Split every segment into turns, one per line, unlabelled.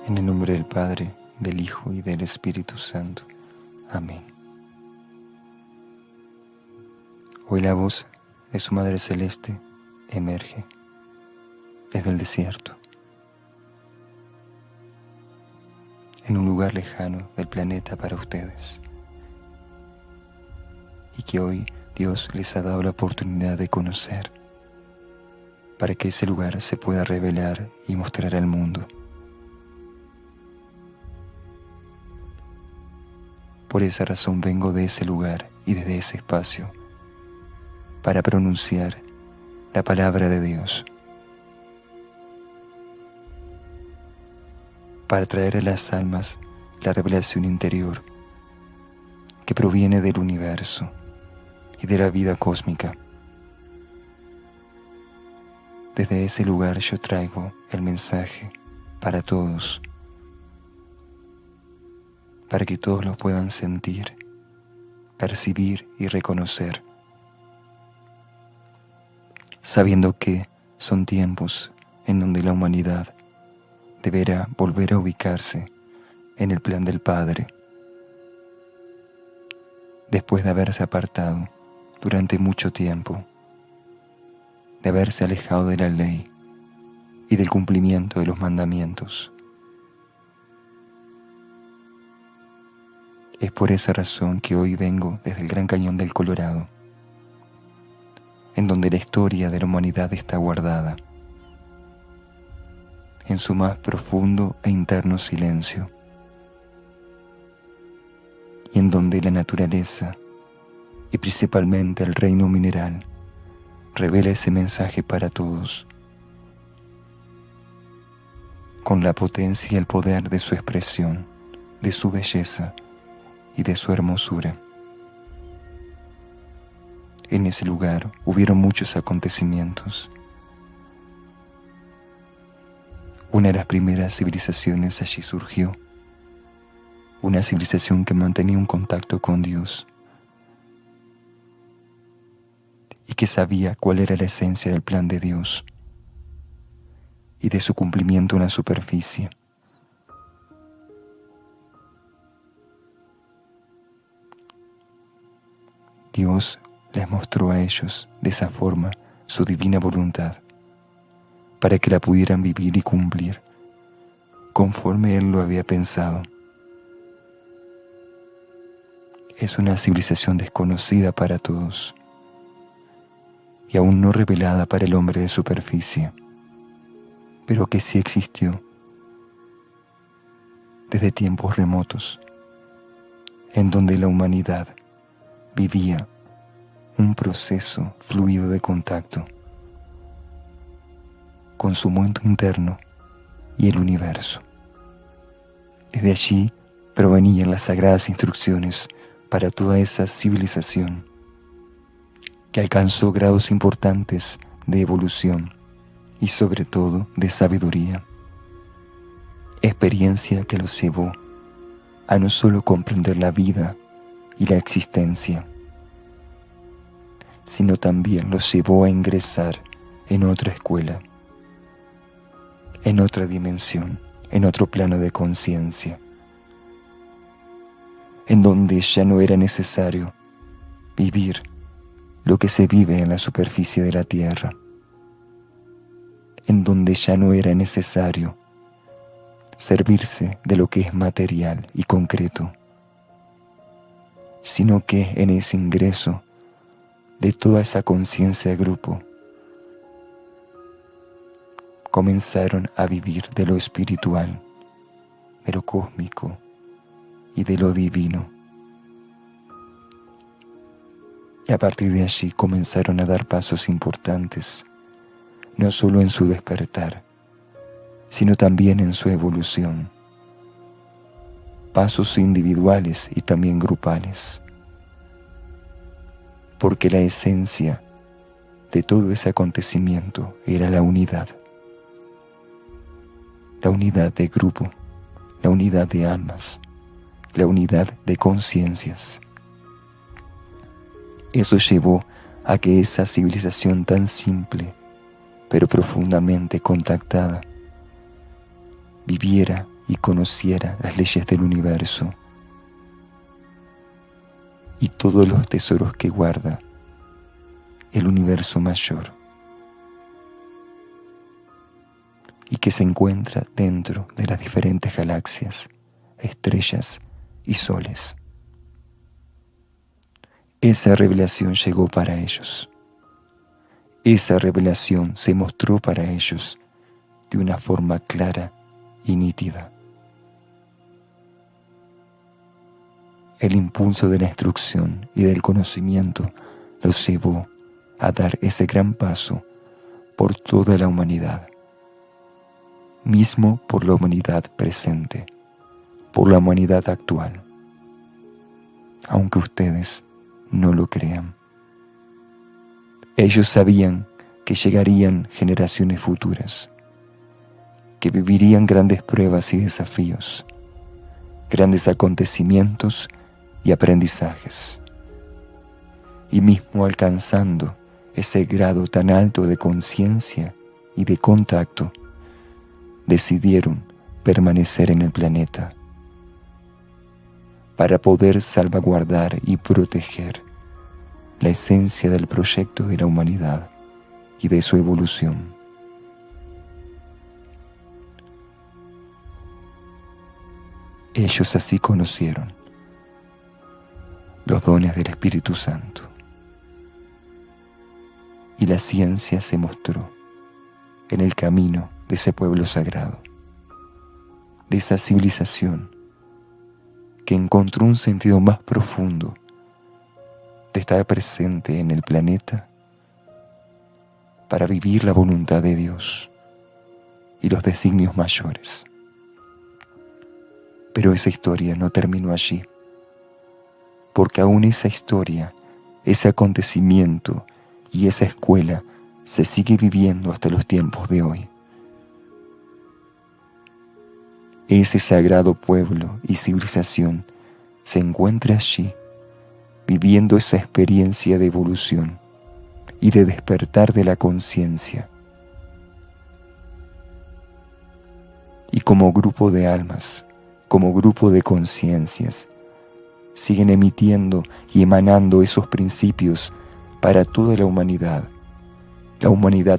En el nombre del Padre, del Hijo y del Espíritu Santo. Amén. Hoy la voz de su Madre Celeste emerge desde el desierto, en un lugar lejano del planeta para ustedes, y que hoy Dios les ha dado la oportunidad de conocer, para que ese lugar se pueda revelar y mostrar al mundo. Por esa razón vengo de ese lugar y desde ese espacio para pronunciar la palabra de Dios, para traer a las almas la revelación interior que proviene del universo y de la vida cósmica. Desde ese lugar yo traigo el mensaje para todos, para que todos lo puedan sentir, percibir y reconocer, sabiendo que son tiempos en donde la humanidad deberá volver a ubicarse en el plan del Padre, después de haberse apartado durante mucho tiempo, de haberse alejado de la ley y del cumplimiento de los mandamientos. Es por esa razón que hoy vengo desde el Gran Cañón del Colorado, en donde la historia de la humanidad está guardada, en su más profundo e interno silencio, y en donde la naturaleza, y principalmente el reino mineral, revela ese mensaje para todos, con la potencia y el poder de su expresión, de su belleza y de su hermosura. En ese lugar hubieron muchos acontecimientos. Una de las primeras civilizaciones allí surgió, una civilización que mantenía un contacto con Dios y que sabía cuál era la esencia del plan de Dios y de su cumplimiento en la superficie. Dios les mostró a ellos de esa forma su divina voluntad, para que la pudieran vivir y cumplir, conforme Él lo había pensado. Es una civilización desconocida para todos, y aún no revelada para el hombre de superficie, pero que sí existió desde tiempos remotos, en donde la humanidad vivía un proceso fluido de contacto con su mundo interno y el universo. Desde allí provenían las sagradas instrucciones para toda esa civilización que alcanzó grados importantes de evolución y sobre todo de sabiduría, experiencia que los llevó a no solo comprender la vida y la existencia, sino también los llevó a ingresar en otra escuela, en otra dimensión, en otro plano de conciencia, en donde ya no era necesario vivir lo que se vive en la superficie de la tierra, en donde ya no era necesario servirse de lo que es material y concreto, sino que en ese ingreso de toda esa conciencia de grupo comenzaron a vivir de lo espiritual, de lo cósmico y de lo divino. Y a partir de allí comenzaron a dar pasos importantes, no solo en su despertar, sino también en su evolución. Pasos individuales y también grupales. Porque la esencia de todo ese acontecimiento era la unidad de grupo, la unidad de almas, la unidad de conciencias. Eso llevó a que esa civilización tan simple, pero profundamente contactada, viviera y conociera las leyes del universo y todos los tesoros que guarda el universo mayor y que se encuentra dentro de las diferentes galaxias, estrellas y soles. Esa revelación llegó para ellos. Esa revelación se mostró para ellos de una forma clara y nítida. El impulso de la instrucción y del conocimiento los llevó a dar ese gran paso por toda la humanidad, mismo por la humanidad presente, por la humanidad actual, aunque ustedes no lo crean. Ellos sabían que llegarían generaciones futuras, que vivirían grandes pruebas y desafíos, grandes acontecimientos y aprendizajes, y mismo alcanzando ese grado tan alto de conciencia y de contacto, decidieron permanecer en el planeta para poder salvaguardar y proteger la esencia del proyecto de la humanidad y de su evolución. Ellos así conocieron los dones del Espíritu Santo y la ciencia se mostró en el camino de ese pueblo sagrado, de esa civilización que encontró un sentido más profundo de estar presente en el planeta para vivir la voluntad de Dios y los designios mayores. Pero esa historia no terminó allí, porque aún esa historia, ese acontecimiento y esa escuela se sigue viviendo hasta los tiempos de hoy. Ese sagrado pueblo y civilización se encuentra allí, viviendo esa experiencia de evolución y de despertar de la conciencia. Y como grupo de almas, como grupo de conciencias, siguen emitiendo y emanando esos principios para toda la humanidad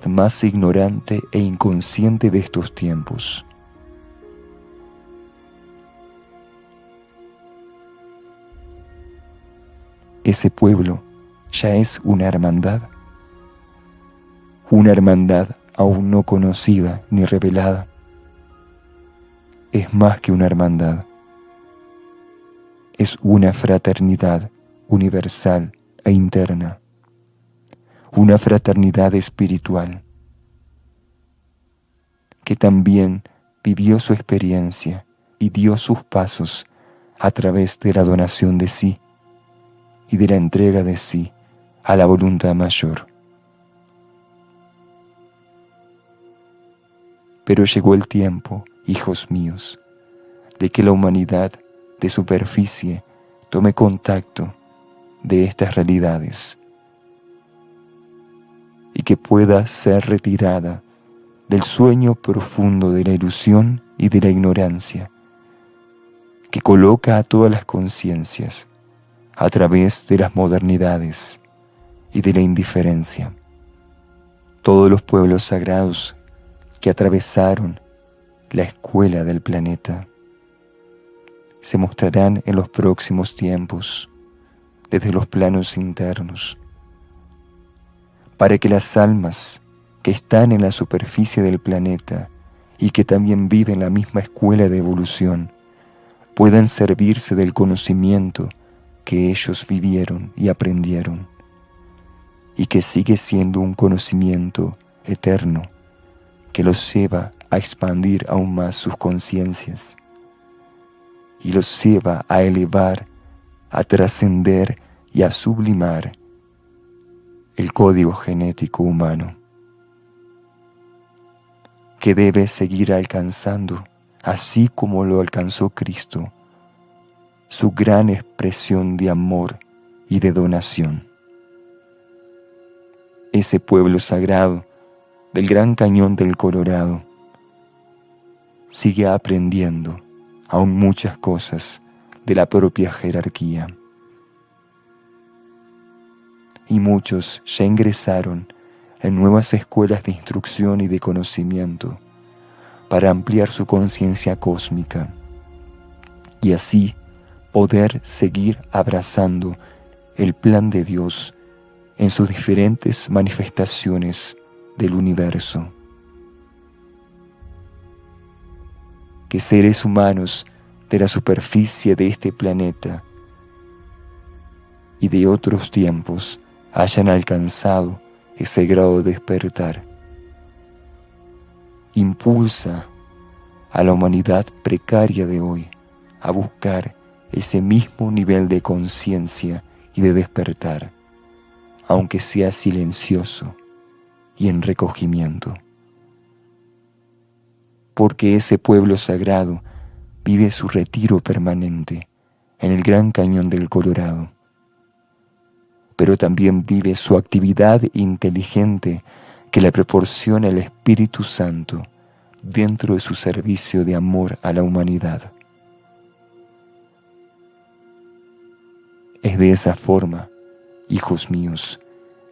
más ignorante e inconsciente de estos tiempos. Ese pueblo ya es una hermandad aún no conocida ni revelada. Es más que una hermandad, es una fraternidad universal e interna, una fraternidad espiritual que también vivió su experiencia y dio sus pasos a través de la donación de sí y de la entrega de sí a la voluntad mayor. Pero llegó el tiempo, hijos míos, de que la humanidad de superficie tome contacto de estas realidades y que pueda ser retirada del sueño profundo de la ilusión y de la ignorancia que coloca a todas las conciencias a través de las modernidades y de la indiferencia. Todos los pueblos sagrados que atravesaron la escuela del planeta se mostrarán en los próximos tiempos desde los planos internos, para que las almas que están en la superficie del planeta y que también viven la misma escuela de evolución puedan servirse del conocimiento que ellos vivieron y aprendieron, y que sigue siendo un conocimiento eterno que los lleva a expandir aún más sus conciencias y los lleva a elevar, a trascender y a sublimar el código genético humano, que debe seguir alcanzando, así como lo alcanzó Cristo, su gran expresión de amor y de donación. Ese pueblo sagrado del Gran Cañón del Colorado sigue aprendiendo aún muchas cosas de la propia jerarquía. Y muchos ya ingresaron en nuevas escuelas de instrucción y de conocimiento para ampliar su conciencia cósmica y así poder seguir abrazando el plan de Dios en sus diferentes manifestaciones del universo. Que seres humanos de la superficie de este planeta y de otros tiempos hayan alcanzado ese grado de despertar. Impulsa a la humanidad precaria de hoy a buscar ese mismo nivel de conciencia y de despertar, aunque sea silencioso y en recogimiento. Porque ese pueblo sagrado vive su retiro permanente en el Gran Cañón del Colorado, pero también vive su actividad inteligente que le proporciona el Espíritu Santo dentro de su servicio de amor a la humanidad. Es de esa forma, hijos míos,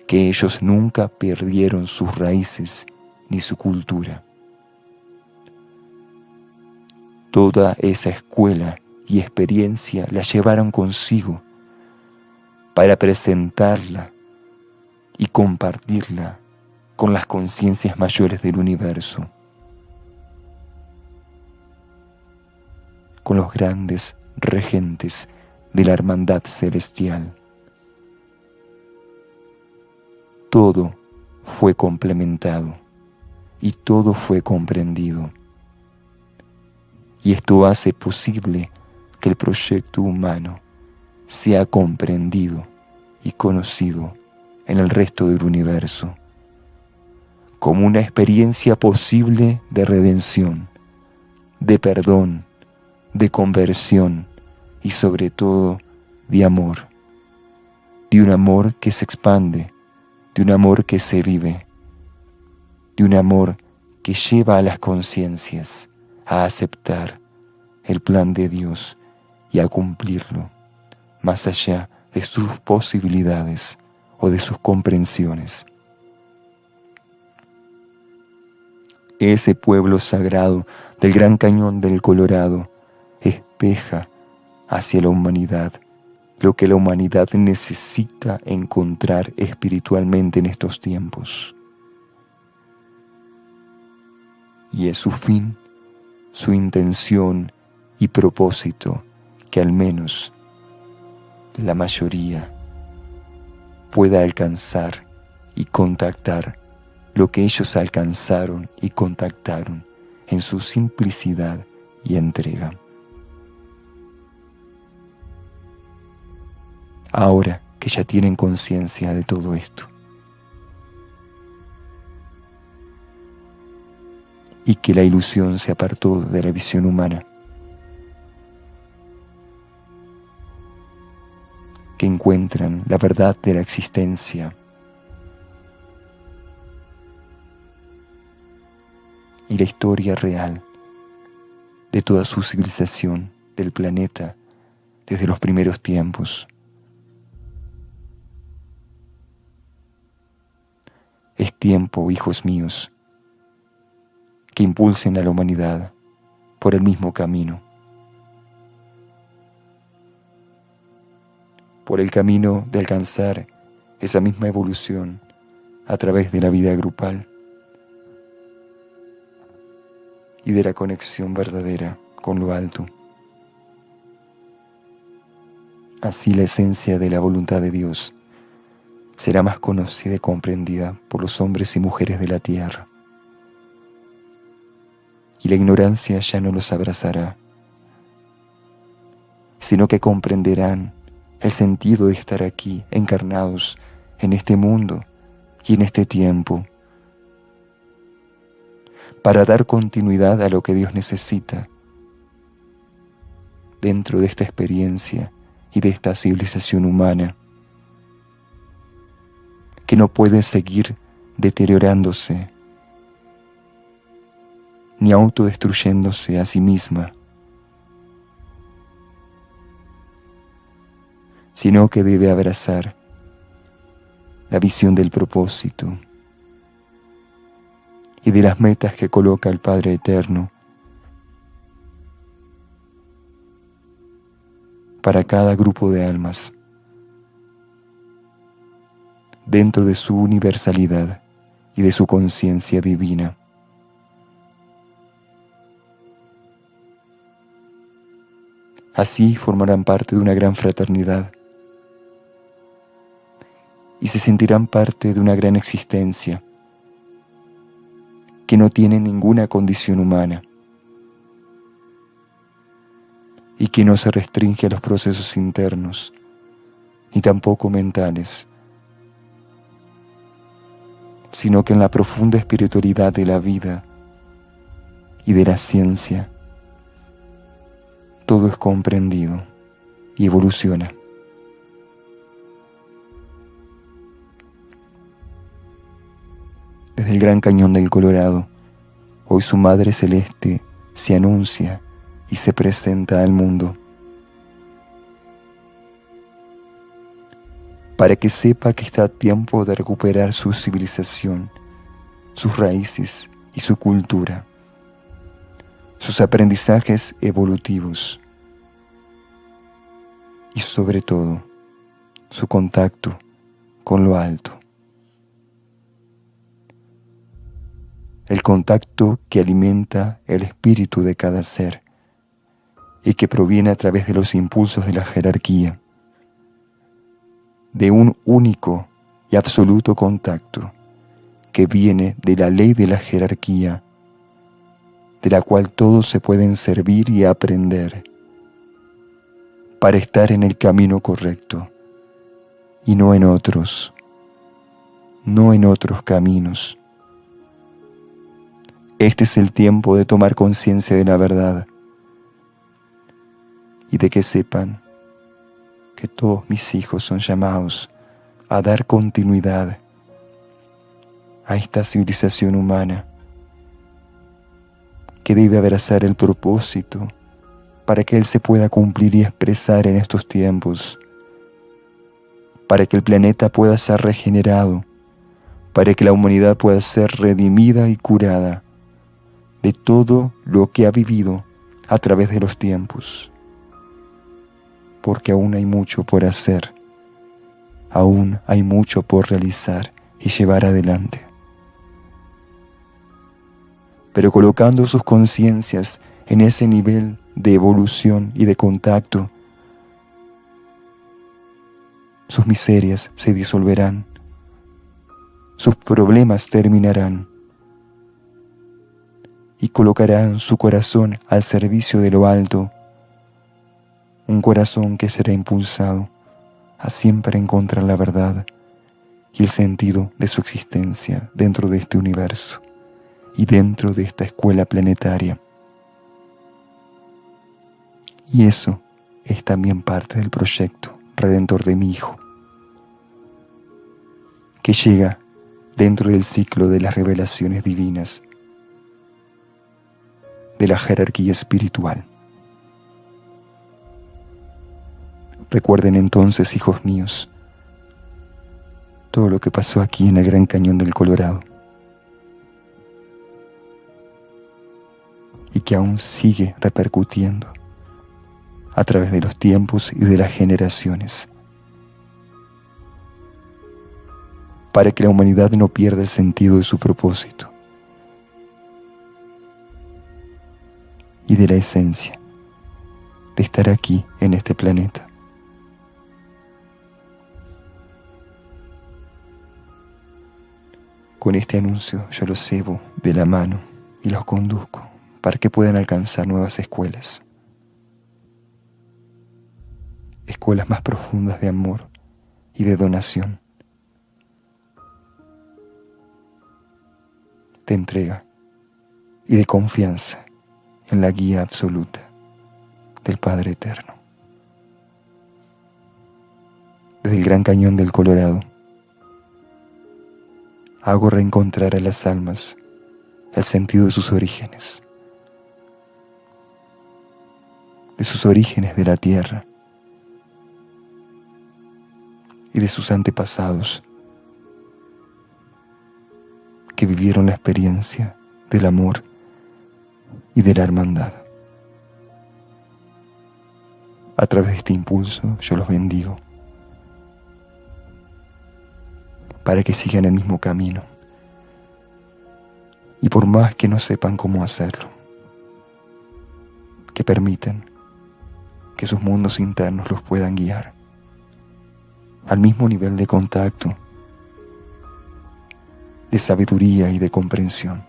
que ellos nunca perdieron sus raíces ni su cultura. Toda esa escuela y experiencia la llevaron consigo para presentarla y compartirla con las conciencias mayores del universo, con los grandes regentes de la hermandad celestial. Todo fue complementado y todo fue comprendido. Y esto hace posible que el proyecto humano sea comprendido y conocido en el resto del universo como una experiencia posible de redención, de perdón, de conversión y sobre todo de amor, de un amor que se expande, de un amor que se vive, de un amor que lleva a las conciencias a aceptar el plan de Dios y a cumplirlo, más allá de sus posibilidades o de sus comprensiones. Ese pueblo sagrado del Gran Cañón del Colorado espeja hacia la humanidad lo que la humanidad necesita encontrar espiritualmente en estos tiempos. Y es su fin, su intención y propósito que al menos la mayoría pueda alcanzar y contactar lo que ellos alcanzaron y contactaron en su simplicidad y entrega. Ahora que ya tienen conciencia de todo esto y que la ilusión se apartó de la visión humana, que encuentran la verdad de la existencia y la historia real de toda su civilización del planeta desde los primeros tiempos. Es tiempo, hijos míos, que impulsen a la humanidad por el mismo camino, por el camino de alcanzar esa misma evolución a través de la vida grupal y de la conexión verdadera con lo alto. Así la esencia de la voluntad de Dios será más conocida y comprendida por los hombres y mujeres de la tierra. Y la ignorancia ya no los abrazará, sino que comprenderán el sentido de estar aquí, encarnados en este mundo y en este tiempo, para dar continuidad a lo que Dios necesita dentro de esta experiencia y de esta civilización humana, que no puede seguir deteriorándose ni autodestruyéndose a sí misma, sino que debe abrazar la visión del propósito y de las metas que coloca el Padre Eterno para cada grupo de almas, dentro de su universalidad y de su conciencia divina. Así formarán parte de una gran fraternidad y se sentirán parte de una gran existencia que no tiene ninguna condición humana y que no se restringe a los procesos internos, ni tampoco mentales, sino que en la profunda espiritualidad de la vida y de la ciencia, todo es comprendido y evoluciona. Desde el Gran Cañón del Colorado, hoy su Madre Celeste se anuncia y se presenta al mundo, para que sepa que está a tiempo de recuperar su civilización, sus raíces y su cultura, sus aprendizajes evolutivos y sobre todo su contacto con lo alto. El contacto que alimenta el espíritu de cada ser y que proviene a través de los impulsos de la jerarquía, de un único y absoluto contacto que viene de la ley de la jerarquía, de la cual todos se pueden servir y aprender para estar en el camino correcto y no en otros caminos. Este es el tiempo de tomar conciencia de la verdad y de que sepan que todos mis hijos son llamados a dar continuidad a esta civilización humana que debe abrazar el propósito para que él se pueda cumplir y expresar en estos tiempos, para que el planeta pueda ser regenerado, para que la humanidad pueda ser redimida y curada de todo lo que ha vivido a través de los tiempos, porque aún hay mucho por hacer, aún hay mucho por realizar y llevar adelante. Pero colocando sus conciencias en ese nivel de evolución y de contacto, sus miserias se disolverán, sus problemas terminarán, y colocarán su corazón al servicio de lo alto, un corazón que será impulsado a siempre encontrar la verdad y el sentido de su existencia dentro de este universo y dentro de esta escuela planetaria. Y eso es también parte del proyecto redentor de mi Hijo, que llega dentro del ciclo de las revelaciones divinas, de la jerarquía espiritual. Recuerden entonces, hijos míos, todo lo que pasó aquí en el Gran Cañón del Colorado y que aún sigue repercutiendo a través de los tiempos y de las generaciones, para que la humanidad no pierda el sentido de su propósito y de la esencia de estar aquí en este planeta. Con este anuncio yo los llevo de la mano y los conduzco para que puedan alcanzar nuevas escuelas más profundas de amor y de donación, de entrega y de confianza en la guía absoluta del Padre Eterno. Desde el Gran Cañón del Colorado, hago reencontrar a las almas el sentido de sus orígenes, de sus orígenes de la tierra y de sus antepasados que vivieron la experiencia del amor y de la hermandad. A través de este impulso yo los bendigo para que sigan el mismo camino y por más que no sepan cómo hacerlo, que permiten que sus mundos internos los puedan guiar al mismo nivel de contacto, de sabiduría y de comprensión,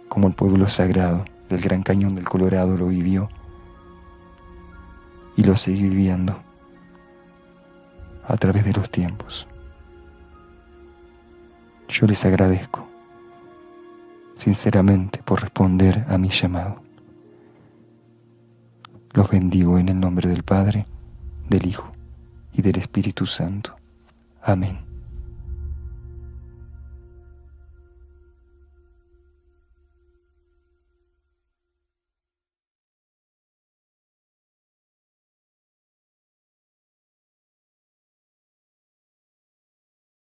como el pueblo sagrado del Gran Cañón del Colorado lo vivió y lo sigue viviendo a través de los tiempos. Yo les agradezco sinceramente por responder a mi llamado. Los bendigo en el nombre del Padre, del Hijo y del Espíritu Santo. Amén.